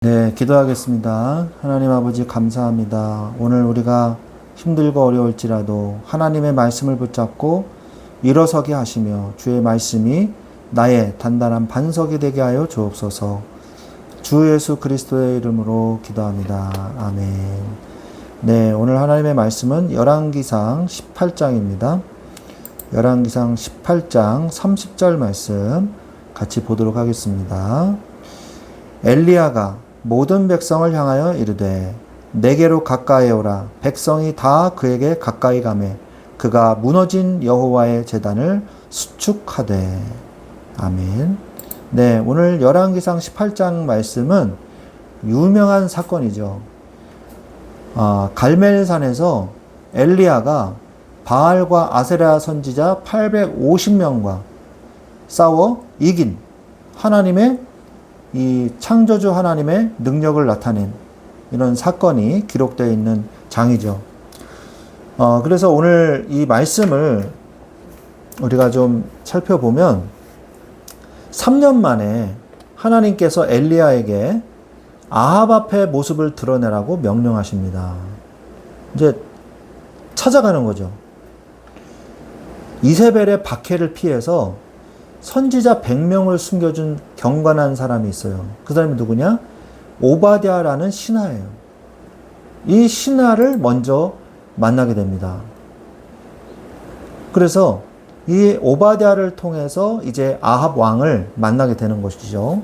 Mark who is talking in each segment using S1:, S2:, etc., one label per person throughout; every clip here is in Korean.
S1: 네, 기도하겠습니다. 하나님 아버지 감사합니다. 오늘 우리가 힘들고 어려울지라도 하나님의 말씀을 붙잡고 일어서게 하시며 주의 말씀이 나의 단단한 반석이 되게 하여 주옵소서. 주 예수 그리스도의 이름으로 기도합니다. 아멘. 네, 오늘 하나님의 말씀은 열왕기상 18장입니다. 열왕기상 18장 30절 말씀 같이 보도록 하겠습니다. 엘리야가 모든 백성을 향하여 이르되 내게로 가까이 오라. 백성이 다 그에게 가까이 가매 그가 무너진 여호와의 제단을 수축하되. 아멘. 네, 오늘 열왕기상 18장 말씀은 유명한 사건이죠. 갈멜산에서 엘리야가 바알과 아세라 선지자 850명과 싸워 이긴 하나님의 이 창조주 하나님의 능력을 나타낸 이런 사건이 기록되어 있는 장이죠. 그래서 오늘 이 말씀을 우리가 좀 살펴보면 3년 만에 하나님께서 엘리야에게 아합 앞의 모습을 드러내라고 명령하십니다. 이제 찾아가는 거죠. 이세벨의 박해를 피해서 선지자 100명을 숨겨준 경건한 사람이 있어요. 그 사람이 누구냐? 오바댜라는 신하예요. 이 신하를 먼저 만나게 됩니다. 그래서 이 오바댜를 통해서 이제 아합 왕을 만나게 되는 것이죠.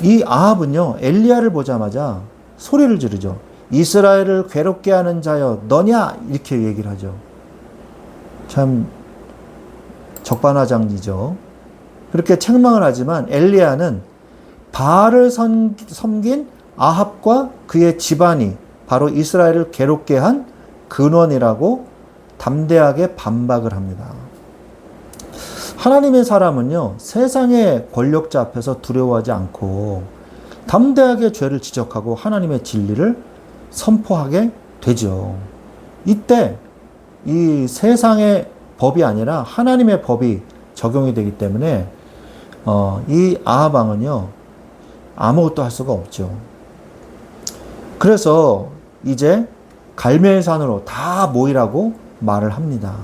S1: 이 아합은요, 엘리야를 보자마자 소리를 지르죠. 이스라엘을 괴롭게 하는 자여 너냐? 이렇게 얘기를 하죠. 참 적반하장이죠. 그렇게 책망을 하지만 엘리야는 바알을 섬긴 아합과 그의 집안이 바로 이스라엘을 괴롭게 한 근원이라고 담대하게 반박을 합니다. 하나님의 사람은요, 세상의 권력자 앞에서 두려워하지 않고 담대하게 죄를 지적하고 하나님의 진리를 선포하게 되죠. 이때 이 세상의 법이 아니라 하나님의 법이 적용이 되기 때문에 이 아합 왕은요, 아무것도 할 수가 없죠. 그래서 이제 갈멜산으로 다 모이라고 말을 합니다.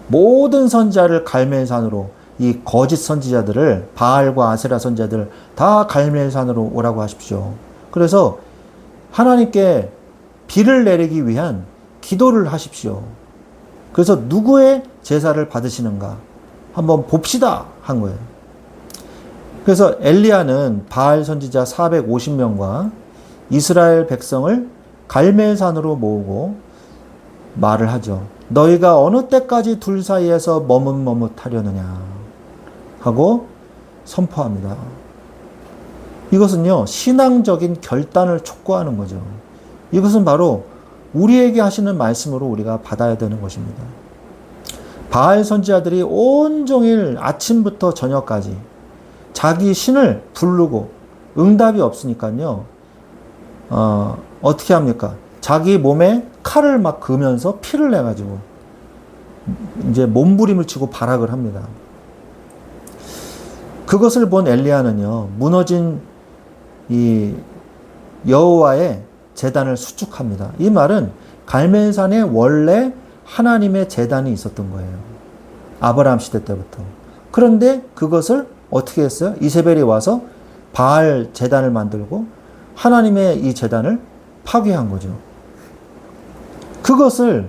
S1: 모든 선지자를 갈멜산으로, 이 거짓 선지자들을, 바알과 아세라 선지자들 다 갈멜산으로 오라고 하십시오. 그래서 하나님께 비를 내리기 위한 기도를 하십시오. 그래서 누구의 제사를 받으시는가 한번 봅시다 한 거예요. 그래서 엘리야는 바알 선지자 450명과 이스라엘 백성을 갈멜산으로 모으고 말을 하죠. 너희가 어느 때까지 둘 사이에서 머뭇머뭇하려느냐 하고 선포합니다. 이것은요, 신앙적인 결단을 촉구하는 거죠. 이것은 바로 우리에게 하시는 말씀으로 우리가 받아야 되는 것입니다. 바알 선지자들이 온종일 아침부터 저녁까지 자기 신을 부르고 응답이 없으니까요, 어떻게 합니까? 자기 몸에 칼을 막 그으면서 피를 내가지고 이제 몸부림을 치고 발악을 합니다. 그것을 본 엘리야는요, 무너진 이 여호와의 제단을 수축합니다. 이 말은 갈멜산에 원래 하나님의 제단이 있었던 거예요. 아브라함 시대 때부터. 그런데 그것을 어떻게 했어요? 이세벨이 와서 바알 제단을 만들고 하나님의 이 제단을 파괴한 거죠. 그것을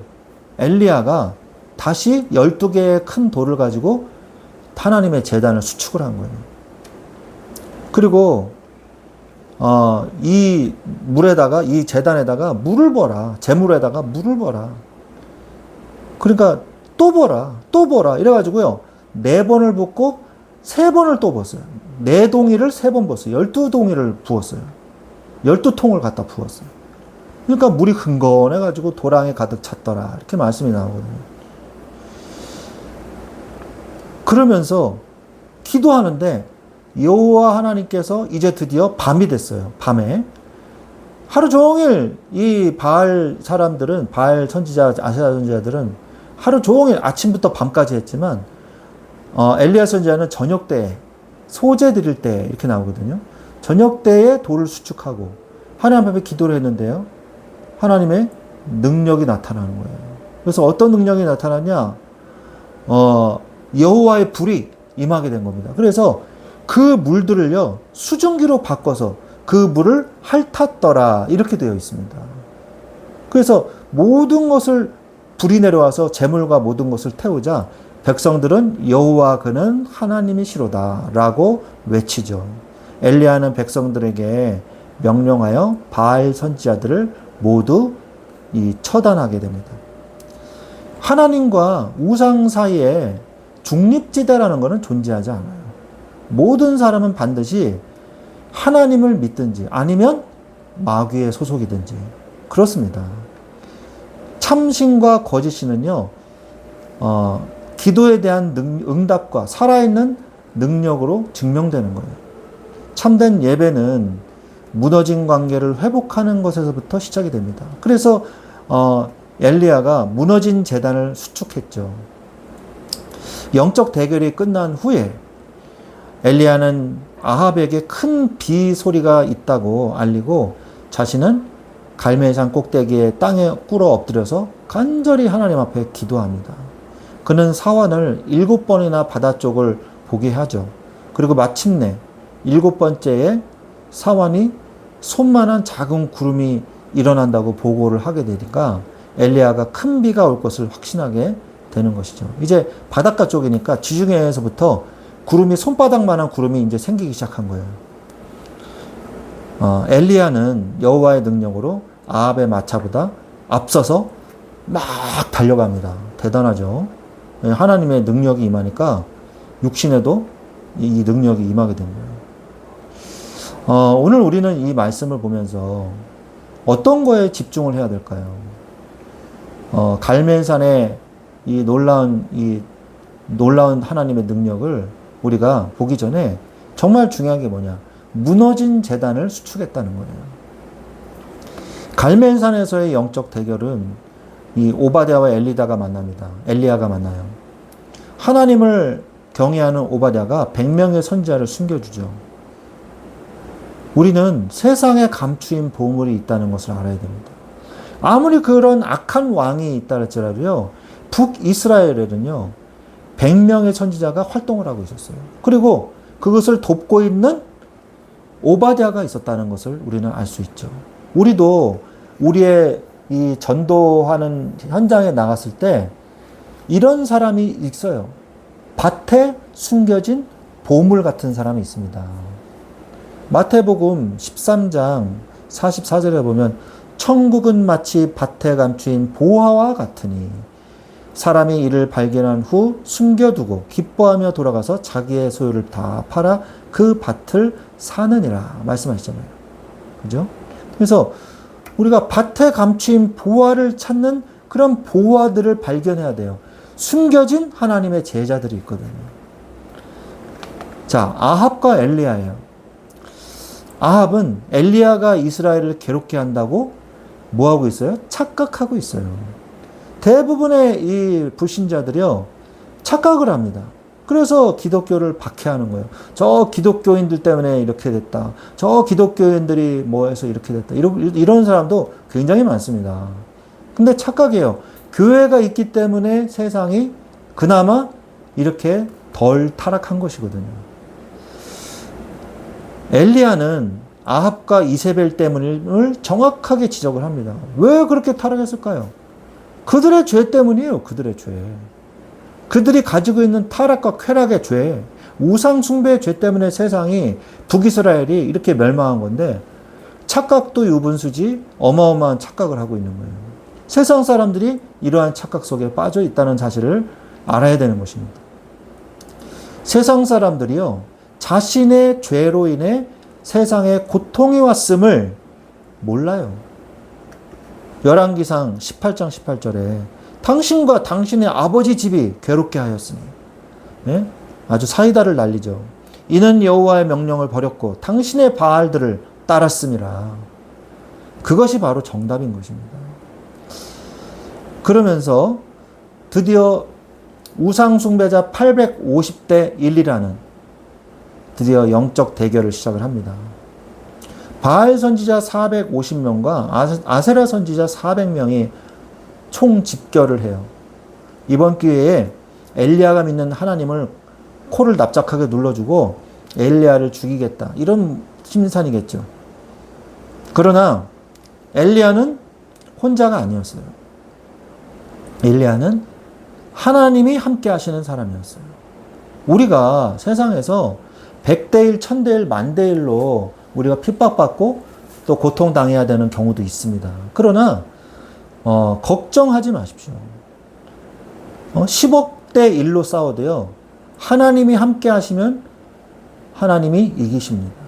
S1: 엘리야가 다시 12개의 큰 돌을 가지고 하나님의 제단을 수축을 한 거예요. 그리고 이 물에다가, 이 제단에다가 물을 버라. 제물에다가 물을 버라. 그러니까 또 버라. 이래가지고요, 4번을 붓고 3번을 또 부었어요. 4동이를 3번 부었어요. 12동이를 부었어요. 12통을 갖다 부었어요. 그러니까 물이 흥건해가지고 도랑에 가득 찼더라. 이렇게 말씀이 나오거든요. 그러면서 기도하는데 여호와 하나님께서 이제 드디어 밤이 됐어요. 밤에 하루 종일 이 바알 사람들은, 바알 선지자, 아세라 선지자들은 하루 종일 아침부터 밤까지 했지만 엘리야 선지자는 저녁 때, 소제 드릴 때 이렇게 나오거든요. 저녁 때에 돌을 수축하고 하나님 앞에 기도를 했는데요. 하나님의 능력이 나타나는 거예요. 그래서 어떤 능력이 나타나냐? 여호와의 불이 임하게 된 겁니다. 그래서 그 물들을요, 수증기로 바꿔서 그 물을 핥았더라. 이렇게 되어 있습니다. 그래서 모든 것을 불이 내려와서 재물과 모든 것을 태우자 백성들은 여호와 그는 하나님이시로다 라고 외치죠. 엘리야는 백성들에게 명령하여 바알 선지자들을 모두 처단하게 됩니다. 하나님과 우상 사이에 중립지대라는 것은 존재하지 않아요. 모든 사람은 반드시 하나님을 믿든지 아니면 마귀의 소속이든지 그렇습니다. 참신과 거짓신은요, 기도에 대한 응답과 살아있는 능력으로 증명되는 거예요. 참된 예배는 무너진 관계를 회복하는 것에서부터 시작이 됩니다. 그래서 엘리야가 무너진 제단을 수축했죠. 영적 대결이 끝난 후에 엘리야는 아합에게 큰 비 소리가 있다고 알리고 자신은 갈멜산 꼭대기에 땅에 꿇어 엎드려서 간절히 하나님 앞에 기도합니다. 그는 사원을 7번이나 바다 쪽을 보게 하죠. 그리고 마침내 7번째에 사원이 손만한 작은 구름이 일어난다고 보고를 하게 되니까 엘리야가 큰 비가 올 것을 확신하게 되는 것이죠. 이제 바닷가 쪽이니까 지중해에서부터 구름이 손바닥만한 구름이 이제 생기기 시작한 거예요. 엘리야는 여호와의 능력으로 아합의 마차보다 앞서서 막 달려갑니다. 대단하죠. 하나님의 능력이 임하니까 육신에도 이 능력이 임하게 된 거예요. 오늘 우리는 이 말씀을 보면서 어떤 거에 집중을 해야 될까요? 갈멜산의 이 놀라운 하나님의 능력을 우리가 보기 전에 정말 중요한 게 뭐냐? 무너진 제단을 수축했다는 거예요. 갈멜산에서의 영적 대결은 이 오바댜와 엘리야가 만나요. 하나님을 경외하는 오바댜가 100명의 선지자를 숨겨주죠. 우리는 세상에 감추인 보물이 있다는 것을 알아야 됩니다. 아무리 그런 악한 왕이 있다 할지라도요, 북이스라엘에는요, 100명의 선지자가 활동을 하고 있었어요. 그리고 그것을 돕고 있는 오바댜가 있었다는 것을 우리는 알 수 있죠. 우리도 우리의 이 전도하는 현장에 나갔을 때 이런 사람이 있어요. 밭에 숨겨진 보물 같은 사람이 있습니다. 마태복음 13장 44절에 보면 천국은 마치 밭에 감추인 보화와 같으니 사람이 이를 발견한 후 숨겨두고 기뻐하며 돌아가서 자기의 소유를 다 팔아 그 밭을 사느니라 말씀하시잖아요. 그죠? 그래서 우리가 밭에 감추인 보화를 찾는 그런 보화들을 발견해야 돼요. 숨겨진 하나님의 제자들이 있거든요. 자, 아합과 엘리야예요. 아합은 엘리야가 이스라엘을 괴롭게 한다고 뭐 하고 있어요? 착각하고 있어요. 대부분의 이 불신자들이요, 착각을 합니다. 그래서 기독교를 박해하는 거예요. 저 기독교인들 때문에 이렇게 됐다. 저 기독교인들이 뭐 해서 이렇게 됐다. 이런 사람도 굉장히 많습니다. 근데 착각이에요. 교회가 있기 때문에 세상이 그나마 이렇게 덜 타락한 것이거든요. 엘리야는 아합과 이세벨 때문을 정확하게 지적을 합니다. 왜 그렇게 타락했을까요? 그들의 죄 때문이에요. 그들의 죄. 그들이 가지고 있는 타락과 쾌락의 죄, 우상 숭배의 죄 때문에 세상이 북이스라엘이 이렇게 멸망한 건데 착각도 유분수지 어마어마한 착각을 하고 있는 거예요. 세상 사람들이 이러한 착각 속에 빠져 있다는 사실을 알아야 되는 것입니다. 세상 사람들이요, 자신의 죄로 인해 세상에 고통이 왔음을 몰라요. 열왕기상 18장 18절에 당신과 당신의 아버지 집이 괴롭게 하였으니, 네? 아주 사이다를 날리죠. 이는 여호와의 명령을 버렸고 당신의 바알들을 따랐음이라. 그것이 바로 정답인 것입니다. 그러면서 드디어 우상 숭배자 850대 1이라는 드디어 영적 대결을 시작을 합니다. 바알 선지자 450명과 아세라 선지자 400명이 총 집결을 해요. 이번 기회에 엘리야가 믿는 하나님을 코를 납작하게 눌러주고 엘리야를 죽이겠다. 이런 심산이겠죠. 그러나 엘리야는 혼자가 아니었어요. 엘리야는 하나님이 함께 하시는 사람이었어요. 우리가 세상에서 100대 1, 1000대 1, 만대 1로 우리가 핍박받고 또 고통당해야 되는 경우도 있습니다. 그러나 걱정하지 마십시오. 10억 대 1로 싸워도요. 하나님이 함께 하시면 하나님이 이기십니다.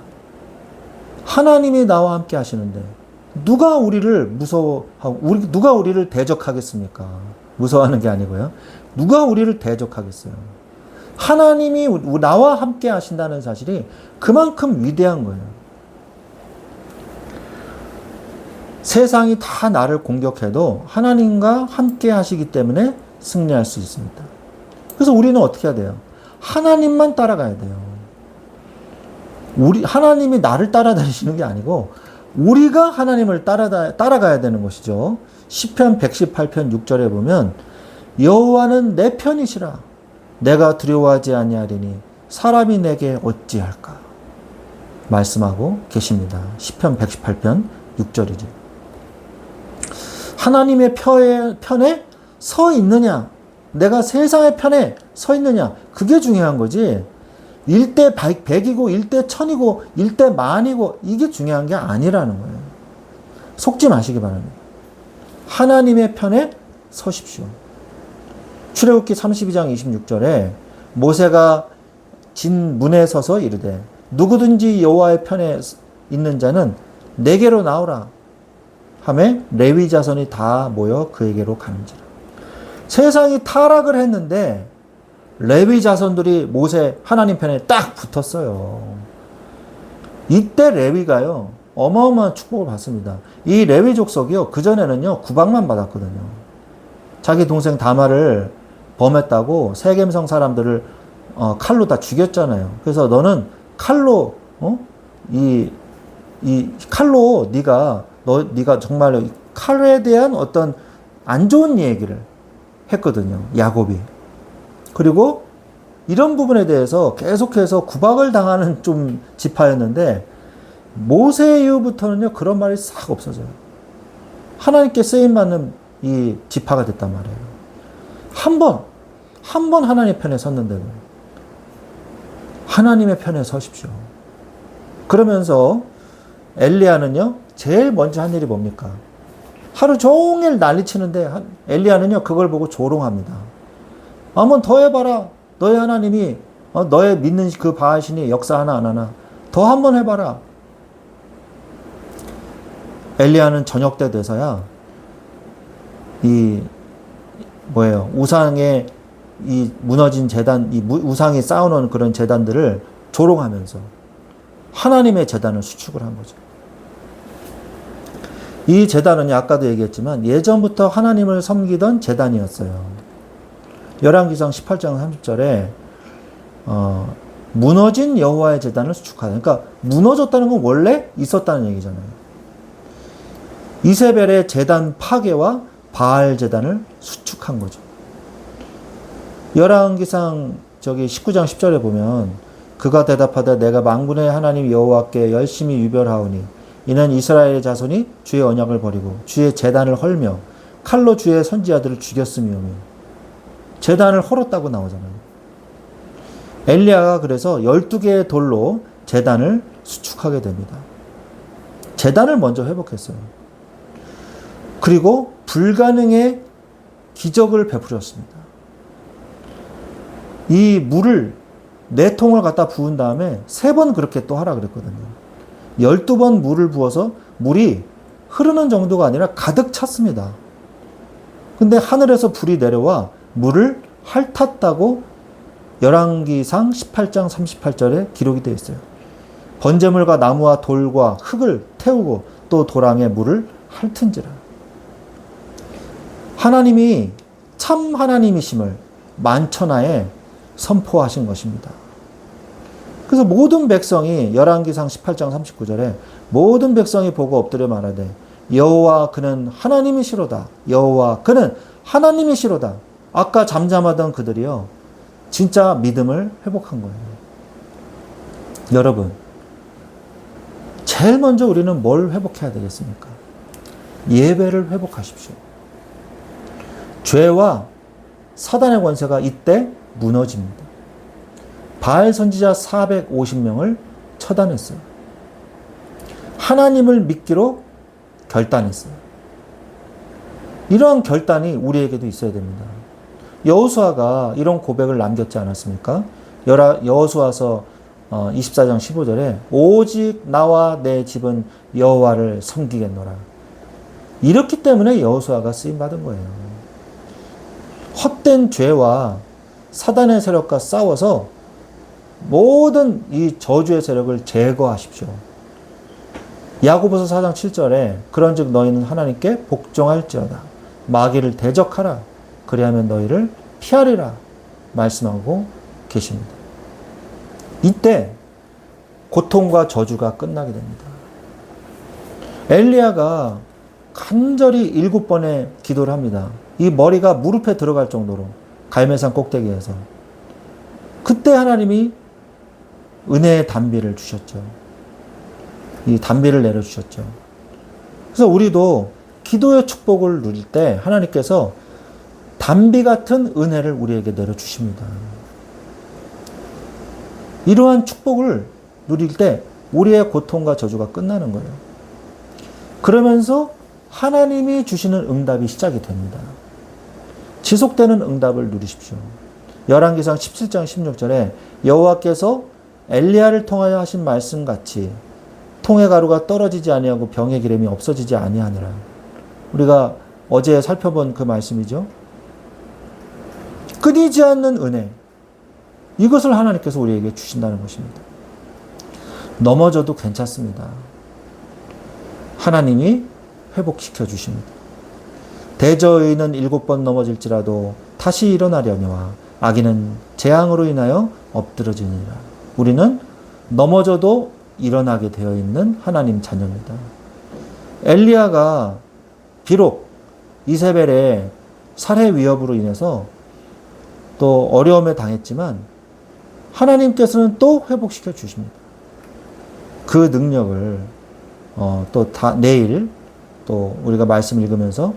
S1: 하나님이 나와 함께 하시는데 누가 우리를 무서워하고 누가 우리를 대적하겠습니까? 무서워하는 게 아니고요. 누가 우리를 대적하겠어요? 하나님이 나와 함께 하신다는 사실이 그만큼 위대한 거예요. 세상이 다 나를 공격해도 하나님과 함께 하시기 때문에 승리할 수 있습니다. 그래서 우리는 어떻게 해야 돼요? 하나님만 따라가야 돼요. 하나님이 나를 따라다니시는 게 아니고 우리가 하나님을 따라가야 되는 것이죠. 시편 118편 6절에 보면 여호와는 내 편이시라 내가 두려워하지 아니하리니 사람이 내게 어찌할까 말씀하고 계십니다. 시편 118편 6절이죠. 하나님의 편에 서 있느냐, 내가 세상의 편에 서 있느냐, 그게 중요한 거지. 1대 100이고 1대 1000이고 1대 만이고 이게 중요한 게 아니라는 거예요. 속지 마시기 바랍니다. 하나님의 편에 서십시오. 출애굽기 32장 26절에 모세가 진 문에 서서 이르되 누구든지 여호와의 편에 있는 자는 내게로 나오라 하매 레위 자손이 다 모여 그에게로 가는지라. 세상이 타락을 했는데 레위 자손들이 모세 하나님 편에 딱 붙었어요. 이때 레위가요 어마어마한 축복을 받습니다. 이 레위 족속이요 그전에는요 구박만 받았거든요. 자기 동생 다말을 범했다고 세겜성 사람들을 칼로 다 죽였잖아요. 그래서 너는 칼로 이 칼로 네가 정말로 칼에 대한 어떤 안 좋은 얘기를 했거든요. 야곱이. 그리고 이런 부분에 대해서 계속해서 구박을 당하는 좀 지파였는데 모세 이후부터는요 그런 말이 싹 없어져요. 하나님께 쓰임받는 이 지파가 됐단 말이에요. 한 번 하나님 편에 섰는데도 하나님의 편에 서십시오. 그러면서 엘리야는요 제일 먼저 한 일이 뭡니까? 하루 종일 난리치는데 엘리야는요 그걸 보고 조롱합니다. 한번 더 해봐라. 너의 하나님이 너의 믿는 그 바알신이 역사 하나 안 하나 더 한번 해봐라. 엘리야는 저녁 때 돼서야 우상의 이 무너진 제단, 우상이 쌓아놓은 그런 제단들을 조롱하면서 하나님의 제단을 수축을 한 거죠. 이 제단은 아까도 얘기했지만 예전부터 하나님을 섬기던 제단이었어요. 열왕기상 18장 30절에 무너진 여호와의 제단을 수축하다. 그러니까 무너졌다는 건 원래 있었다는 얘기잖아요. 이세벨의 제단 파괴와 바알 제단을 수축한 거죠. 열왕기상 19장 10절에 보면 그가 대답하되 내가 만군의 하나님 여호와께 열심히 유별하오니 이는 이스라엘의 자손이 주의 언약을 버리고 주의 제단을 헐며 칼로 주의 선지자들을 죽였음이오며 제단을 헐었다고 나오잖아요. 엘리야가 그래서 12개의 돌로 제단을 수축하게 됩니다. 제단을 먼저 회복했어요. 그리고 불가능의 기적을 베풀었습니다. 이 물을 4통을 갖다 부은 다음에 3번 그렇게 또 하라 그랬거든요. 12번 물을 부어서 물이 흐르는 정도가 아니라 가득 찼습니다. 근데 하늘에서 불이 내려와 물을 핥았다고 열왕기상 18장 38절에 기록이 되어 있어요. 번제물과 나무와 돌과 흙을 태우고 또 도랑에 물을 핥은지라. 하나님이 참 하나님이심을 만천하에 선포하신 것입니다. 그래서 모든 백성이 열왕기상 18장 39절에 모든 백성이 보고 엎드려 말하되 여호와 그는 하나님이시로다. 여호와 그는 하나님이시로다. 아까 잠잠하던 그들이요, 진짜 믿음을 회복한 거예요. 여러분, 제일 먼저 우리는 뭘 회복해야 되겠습니까? 예배를 회복하십시오. 죄와 사단의 권세가 이때 무너집니다. 바알 선지자 450명을 처단했어요. 하나님을 믿기로 결단했어요. 이러한 결단이 우리에게도 있어야 됩니다. 여호수아가 이런 고백을 남겼지 않았습니까? 여호수아서 24장 15절에 오직 나와 내 집은 여호와를 섬기겠노라. 이렇기 때문에 여호수아가 쓰임 받은 거예요. 헛된 죄와 사단의 세력과 싸워서 모든 이 저주의 세력을 제거하십시오. 야고보서 4장 7절에 그런즉 너희는 하나님께 복종할지어다. 마귀를 대적하라. 그리하면 너희를 피하리라 말씀하고 계십니다. 이때 고통과 저주가 끝나게 됩니다. 엘리야가 간절히 7번의 기도를 합니다. 이 머리가 무릎에 들어갈 정도로, 갈멜산 꼭대기에서. 그때 하나님이 은혜의 단비를 주셨죠. 이 단비를 내려주셨죠. 그래서 우리도 기도의 축복을 누릴 때 하나님께서 단비 같은 은혜를 우리에게 내려주십니다. 이러한 축복을 누릴 때 우리의 고통과 저주가 끝나는 거예요. 그러면서 하나님이 주시는 응답이 시작이 됩니다. 지속되는 응답을 누리십시오. 열왕기상 17장 16절에 여호와께서 엘리야를 통하여 하신 말씀같이 통의 가루가 떨어지지 아니하고 병의 기름이 없어지지 아니하느라. 우리가 어제 살펴본 그 말씀이죠. 끊이지 않는 은혜, 이것을 하나님께서 우리에게 주신다는 것입니다. 넘어져도 괜찮습니다. 하나님이 회복시켜 주십니다. 대저의인은 7번 넘어질지라도 다시 일어나려니와 악인은 재앙으로 인하여 엎드러지니라. 우리는 넘어져도 일어나게 되어 있는 하나님 자녀입니다. 엘리야가 비록 이세벨의 살해 위협으로 인해서 또 어려움에 당했지만 하나님께서는 또 회복시켜 주십니다. 그 능력을 내일 또 우리가 말씀 읽으면서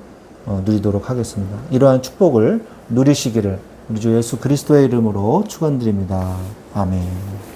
S1: 누리도록 하겠습니다. 이러한 축복을 누리시기를 우리 주 예수 그리스도의 이름으로 축원드립니다. 아멘.